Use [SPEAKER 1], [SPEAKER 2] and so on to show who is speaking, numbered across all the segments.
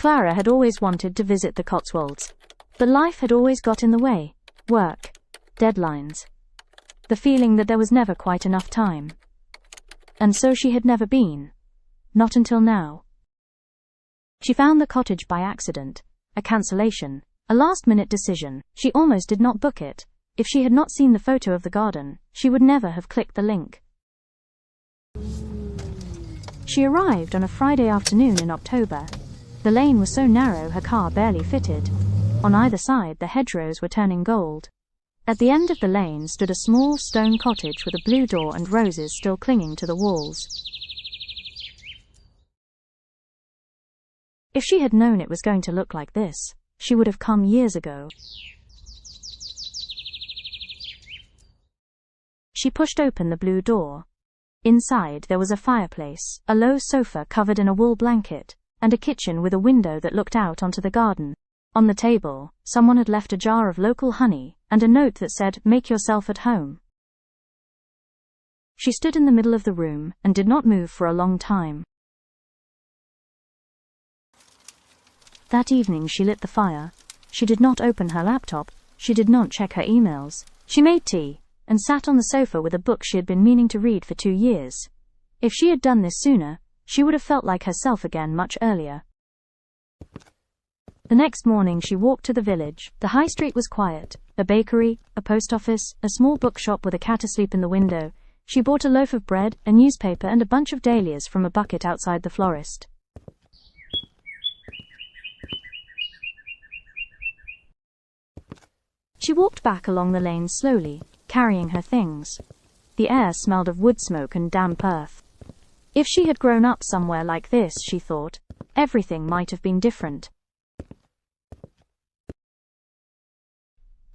[SPEAKER 1] Clara had always wanted to visit the Cotswolds, but life had always got in the way. Work, deadlines, the feeling that there was never quite enough time. And so she had never been. Not until now. She found the cottage by accident, a cancellation, a last-minute decision. She almost did not book it. If she had not seen the photo of the garden, she would never have clicked the link. She arrived on a Friday afternoon in October. The lane was so narrow her car barely fitted. On either side the hedgerows were turning gold. At the end of the lane stood a small stone cottage with a blue door and roses still clinging to the walls. If she had known it was going to look like this, she would have come years ago. She pushed open the blue door. Inside there was a fireplace, a low sofa covered in a wool blanket, and a kitchen with a window that looked out onto the garden. On the table, someone had left a jar of local honey, and a note that said, "Make yourself at home." She stood in the middle of the room, and did not move for a long time. That evening she lit the fire. She did not open her laptop, she did not check her emails. She made tea, and sat on the sofa with a book she had been meaning to read for 2 years. If she had done this sooner, she would have felt like herself again much earlier. The next morning she walked to the village. The high street was quiet. A bakery, a post office, a small bookshop with a cat asleep in the window. She bought a loaf of bread, a newspaper and a bunch of dahlias from a bucket outside the florist. She walked back along the lane slowly, carrying her things. The air smelled of wood smoke and damp earth. If she had grown up somewhere like this, she thought, everything might have been different.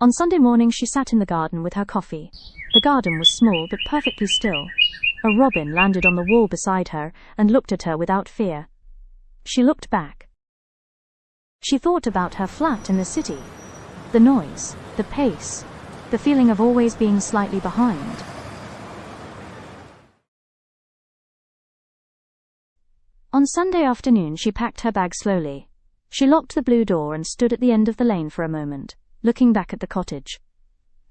[SPEAKER 1] On Sunday morning she sat in the garden with her coffee. The garden was small but perfectly still. A robin landed on the wall beside her and looked at her without fear. She looked back. She thought about her flat in the city. The noise, the pace, the feeling of always being slightly behind. On Sunday afternoon she packed her bag slowly. She locked the blue door and stood at the end of the lane for a moment, looking back at the cottage.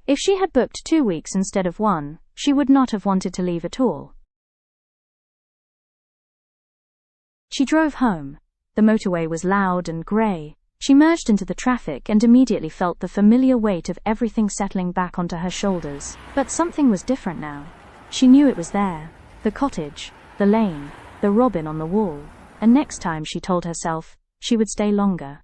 [SPEAKER 1] If she had booked 2 weeks instead of 1, she would not have wanted to leave at all. She drove home. The motorway was loud and grey. She merged into the traffic and immediately felt the familiar weight of everything settling back onto her shoulders. But something was different now. She knew it was there. The cottage, the lane, the robin on the wall. And next time, she told herself, she would stay longer.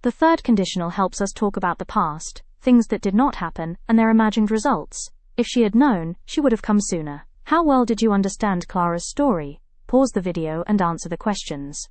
[SPEAKER 1] The third conditional helps us talk about the past, things that did not happen, and their imagined results. If she had known, she would have come sooner. How well did you understand Clara's story? Pause the video and answer the questions.